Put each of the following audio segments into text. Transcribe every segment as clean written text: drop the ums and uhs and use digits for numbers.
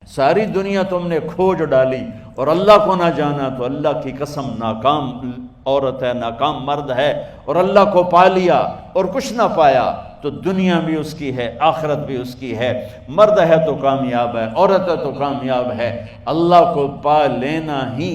ساری دنیا تم نے کھوج ڈالی اور اللہ کو نہ جانا، تو اللہ کی قسم ناکام عورت ہے، ناکام مرد ہے، اور اللہ کو پا لیا اور کچھ نہ پایا تو دنیا بھی اس کی ہے، آخرت بھی اس کی ہے۔ مرد ہے تو کامیاب ہے، عورت ہے تو کامیاب ہے۔ اللہ کو پا لینا ہی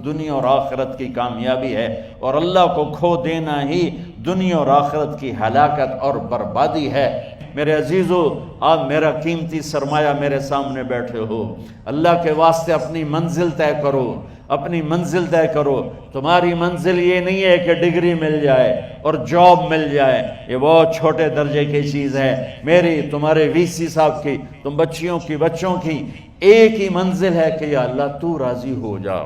دنیا اور آخرت کی کامیابی ہے، اور اللہ کو کھو دینا ہی دنیا اور آخرت کی ہلاکت اور بربادی ہے۔ میرے عزیزو، آپ میرا قیمتی سرمایہ میرے سامنے بیٹھے ہو، اللہ کے واسطے اپنی منزل طے کرو، اپنی منزل طے کرو۔ تمہاری منزل یہ نہیں ہے کہ ڈگری مل جائے اور جاب مل جائے، یہ بہت چھوٹے درجے کی چیز ہے۔ میری، تمہارے وی سی صاحب کی، تم بچوں کی ایک ہی منزل ہے کہ یا اللہ تو راضی ہو جا۔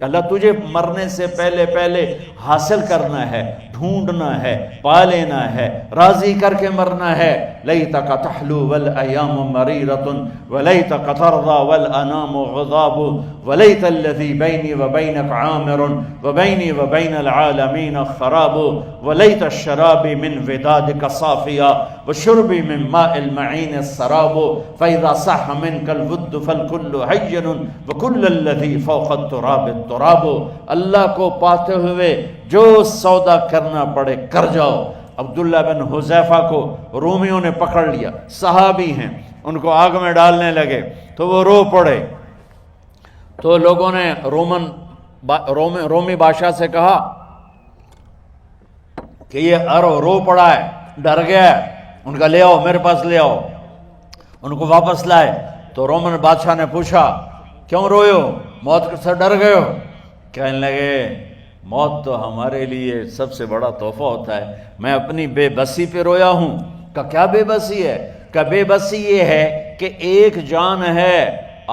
اللہ تجھے مرنے سے پہلے حاصل کرنا ہے، ڈھونڈنا ہے، پا لینا ہے، راضی کر کے مرنا ہے۔ لیتک تحلو والایام مریرۃ ولیتک ترضی والانام غضاب ولیت الذی بینی وبینک عامر وبینی وبین العالمین خراب ولیت الشراب من ودادک صافیا وشربی من ماء المعین السراب فاذا صح منک الود فالکل حین وکل الذی فوق التراب التراب۔ اللہ کو پاتے ہوئے جو سودا کرنا پڑے کر جاؤ۔ عبداللہ بن حذیفہ کو رومیوں نے پکڑ لیا، صحابی ہیں، ان کو آگ میں ڈالنے لگے تو وہ رو پڑے، تو لوگوں نے رومی بادشاہ سے کہا کہ یہ رو پڑا ہے، ڈر گیا ہے، ان کا لے آؤ، میرے پاس لے آؤ۔ ان کو واپس لائے تو رومن بادشاہ نے پوچھا کیوں روئے ہو، موت سے ڈر گئے ہو؟ کہنے لگے موت تو ہمارے لیے سب سے بڑا تحفہ ہوتا ہے، میں اپنی بے بسی پہ رویا ہوں۔ کہ کیا بے بسی ہے؟ کہ بے بسی یہ ہے کہ ایک جان ہے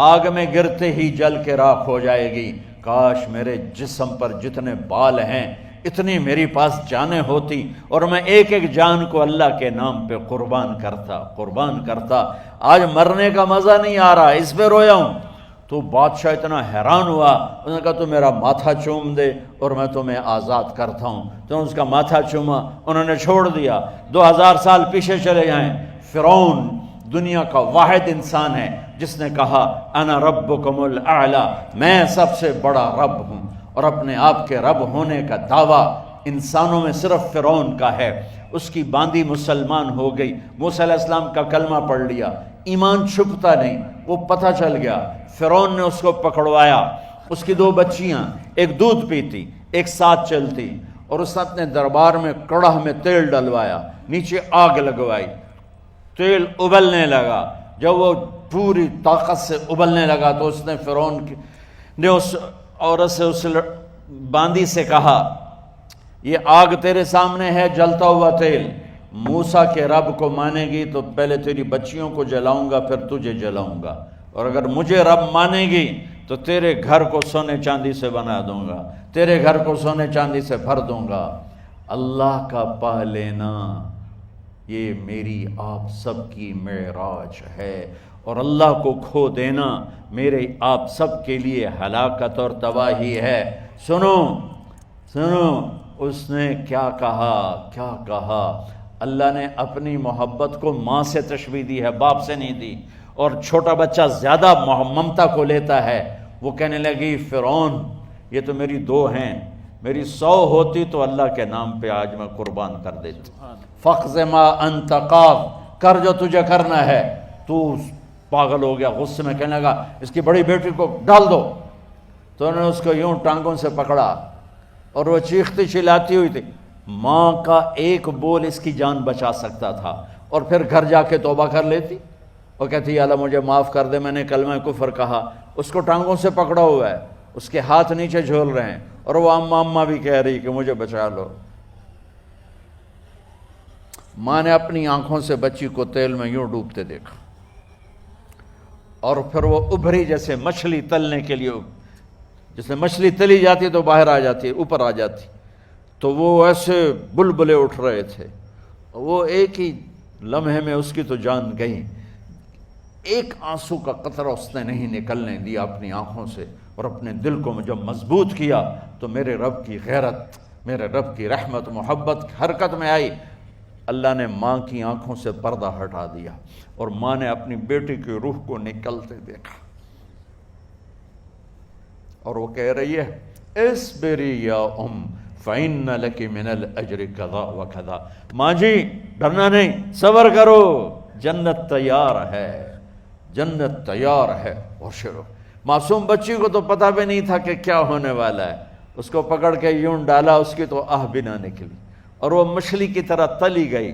آگ میں گرتے ہی جل کے راکھ ہو جائے گی، کاش میرے جسم پر جتنے بال ہیں اتنی میری پاس جانیں ہوتی اور میں ایک ایک جان کو اللہ کے نام پہ قربان کرتا۔ آج مرنے کا مزہ نہیں آ رہا، اس پہ رویا ہوں۔ تو بادشاہ اتنا حیران ہوا، انہوں نے کہا تو میرا ماتھا چوم دے اور میں تمہیں آزاد کرتا ہوں۔ تو اس کا ماتھا چوما، انہوں نے چھوڑ دیا۔ 2000 سال پیچھے چلے جائیں، فرعون دنیا کا واحد انسان ہے جس نے کہا انا ربکم الاعلی، میں سب سے بڑا رب ہوں، اور اپنے آپ کے رب ہونے کا دعویٰ انسانوں میں صرف فرعون کا ہے۔ اس کی باندی مسلمان ہو گئی، موسیٰ علیہ السلام کا کلمہ پڑھ لیا، ایمان چھپتا نہیں، وہ پتہ چل گیا۔ فرعون نے اس کو پکڑوایا، اس کی 2 بچیاں، ایک دودھ پیتی ایک ساتھ چلتی، اور اس نے اپنے دربار میں کڑاہ میں تیل ڈلوایا، نیچے آگ لگوائی، تیل ابلنے لگا۔ جب وہ پوری طاقت سے ابلنے لگا تو اس نے فرعون نے اس عورت سے، اس باندی سے کہا یہ آگ تیرے سامنے ہے، جلتا ہوا تیل، موسیٰ کے رب کو مانے گی تو پہلے تیری بچیوں کو جلاؤں گا پھر تجھے جلاؤں گا، اور اگر مجھے رب مانے گی تو تیرے گھر کو سونے چاندی سے بنا دوں گا، تیرے گھر کو سونے چاندی سے بھر دوں گا۔ اللہ کا پا لینا یہ میری آپ سب کی معراج ہے، اور اللہ کو کھو دینا میرے آپ سب کے لیے ہلاکت اور تباہی ہے۔ سنو اس نے کیا کہا؟ اللہ نے اپنی محبت کو ماں سے تشبیہ دی ہے، باپ سے نہیں دی، اور چھوٹا بچہ زیادہ ممتا کو لیتا ہے۔ وہ کہنے لگی فرعون یہ تو میری 2 ہیں، میری 100 ہوتی تو اللہ کے نام پہ آج میں قربان کر دیتی۔ فَقْضِ مَا أَنْتَ قَاضٍ، کر جو تجھے کرنا ہے۔ تو پاگل ہو گیا، غصے میں کہنے لگا اس کی بڑی بیٹی کو ڈال دو۔ تو انہوں نے اس کو یوں ٹانگوں سے پکڑا اور وہ چیختی چلاتی ہوئی تھی۔ ماں کا ایک بول اس کی جان بچا سکتا تھا، اور پھر گھر جا کے توبہ کر لیتی اور کہتی اللہ مجھے معاف کر دے، میں نے کلمہ کفر کہا۔ اس کو ٹانگوں سے پکڑا ہوا ہے، اس کے ہاتھ نیچے جھول رہے ہیں، اور وہ اماں بھی کہہ رہی کہ مجھے بچا لو۔ ماں نے اپنی آنکھوں سے بچی کو تیل میں یوں ڈوبتے دیکھا، اور پھر وہ ابھری جیسے مچھلی تلنے کے لیے، جیسے مچھلی تلی جاتی تو باہر آ جاتی، اوپر آ جاتی، تو وہ ایسے بلبلے اٹھ رہے تھے۔ وہ ایک ہی لمحے میں اس کی تو جان گئی، ایک آنسو کا قطرہ اس نے نہیں نکلنے دیا اپنی آنکھوں سے، اور اپنے دل کو جب مضبوط کیا تو میرے رب کی غیرت، میرے رب کی رحمت محبت حرکت میں آئی۔ اللہ نے ماں کی آنکھوں سے پردہ ہٹا دیا، اور ماں نے اپنی بیٹی کی روح کو نکلتے دیکھا۔ اور وہ کہہ رہی ہے اصبری یا فإن لک من الأجر کذا و کذا، ماں جی ڈرنا نہیں، صبر کرو، جنت تیار ہے، جنت تیار ہے۔ اور شروع معصوم بچی کو تو پتہ بھی نہیں تھا کہ کیا ہونے والا ہے، اس کو پکڑ کے یوں ڈالا، اس کی تو آہ بھی نہ نکلی اور وہ مچھلی کی طرح تلی گئی۔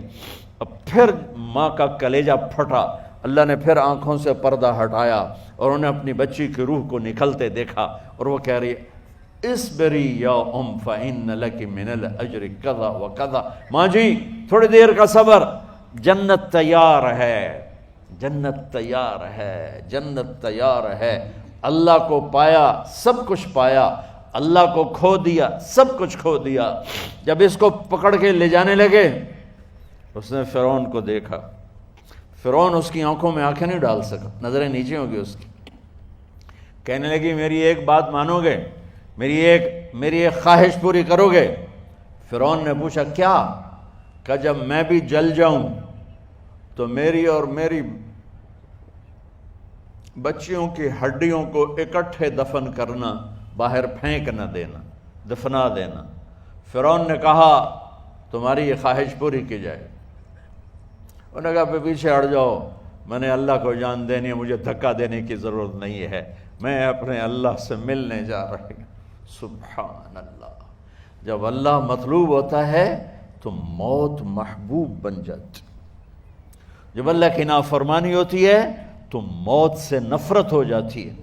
اب پھر ماں کا کلیجہ پھٹا، اللہ نے پھر آنکھوں سے پردہ ہٹایا اور انہیں اپنی بچی کی روح کو نکلتے دیکھا، اور وہ کہہ رہی ہے اصبری یا فإن لک من الأجر کذا و کذا، ماں جی تھوڑی دیر کا صبر، جنت تیار ہے، جنت تیار ہے، جنت تیار ہے۔ اللہ کو پایا سب کچھ پایا، اللہ کو کھو دیا سب کچھ کھو دیا۔ جب اس کو پکڑ کے لے جانے لگے، اس نے فرعون کو دیکھا، فرعون اس کی آنکھوں میں آنکھیں نہیں ڈال سکا، نظریں نیچے ہو گئی اس کی۔ کہنے لگی میری ایک بات مانو گے، میری ایک خواہش پوری کرو گے؟ فرعون نے پوچھا کیا؟ کہ جب میں بھی جل جاؤں تو میری اور میری بچیوں کی ہڈیوں کو اکٹھے دفن کرنا، باہر پھینک نہ دینا، دفنا دینا۔ فرعون نے کہا تمہاری یہ خواہش پوری کی جائے۔ انہوں نے کہا پیچھے ہٹ جاؤ، میں نے اللہ کو جان دینی ہے، مجھے دھکا دینے کی ضرورت نہیں ہے، میں اپنے اللہ سے ملنے جا رہی ہوں۔ سبحان اللہ، جب اللہ مطلوب ہوتا ہے تو موت محبوب بن جاتی، جب اللہ کی نافرمانی ہوتی ہے تو موت سے نفرت ہو جاتی ہے،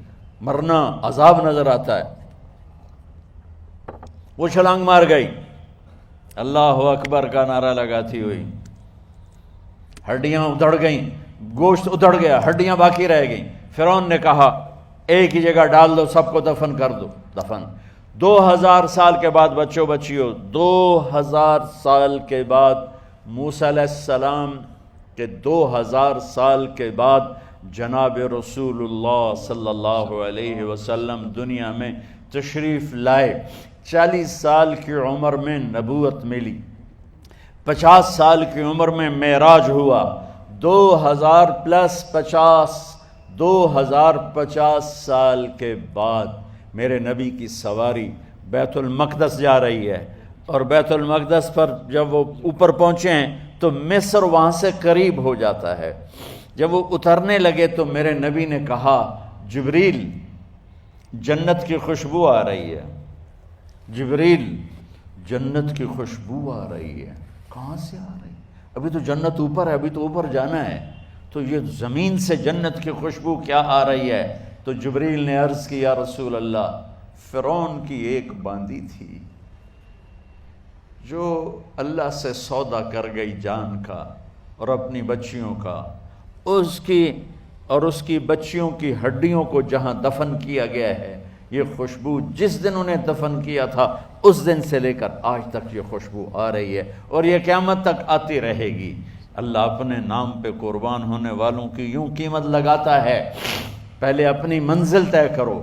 مرنا عذاب نظر آتا ہے۔ وہ چھلانگ مار گئی، اللہ اکبر کا نعرہ لگاتی ہوئی، ہڈیاں ادھڑ گئیں، گوشت ادھڑ گیا، ہڈیاں باقی رہ گئیں۔ فرعون نے کہا ایک ہی جگہ ڈال دو، سب کو دفن کر دو۔ دفن 2000 سال کے بعد، بچوں بچیوں 2000 سال کے بعد، موسیٰ علیہ السلام کے 2000 سال کے بعد جناب رسول اللہ صلی اللہ علیہ وسلم دنیا میں تشریف لائے۔ 40 سال کی عمر میں نبوت ملی، 50 سال کی عمر میں معراج ہوا، 2050 سال کے بعد میرے نبی کی سواری بیت المقدس جا رہی ہے، اور بیت المقدس پر جب وہ اوپر پہنچے ہیں تو مصر وہاں سے قریب ہو جاتا ہے۔ جب وہ اترنے لگے تو میرے نبی نے کہا جبریل جنت کی خوشبو آ رہی ہے، جبریل جنت کی خوشبو آ رہی ہے۔ کہاں سے آ رہی ہے؟ ابھی تو جنت اوپر ہے، ابھی تو اوپر جانا ہے، تو یہ زمین سے جنت کی خوشبو کیا آ رہی ہے؟ تو جبریل نے عرض کی یا رسول اللہ، فرعون کی ایک باندی تھی جو اللہ سے سودا کر گئی جان کا اور اپنی بچیوں کا، اس کی بچیوں کی ہڈیوں کو جہاں دفن کیا گیا ہے، یہ خوشبو جس دن انہیں دفن کیا تھا اس دن سے لے کر آج تک یہ خوشبو آ رہی ہے، اور یہ قیامت تک آتی رہے گی۔ اللہ اپنے نام پہ قربان ہونے والوں کی یوں قیمت لگاتا ہے، پہلے اپنی منزل طے کرو،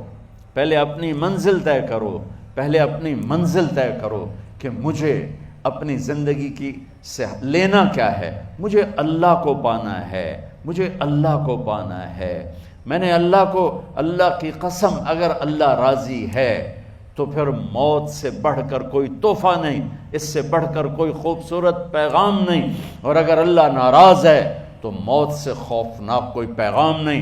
پہلے اپنی منزل طے کرو، پہلے اپنی منزل طے کرو کہ مجھے اپنی زندگی کی سے لینا کیا ہے، مجھے اللہ کو پانا ہے، مجھے اللہ کو پانا ہے۔ میں نے اللہ کی قسم، اگر اللہ راضی ہے تو پھر موت سے بڑھ کر کوئی تحفہ نہیں، اس سے بڑھ کر کوئی خوبصورت پیغام نہیں، اور اگر اللہ ناراض ہے تو موت سے خوفناک کوئی پیغام نہیں۔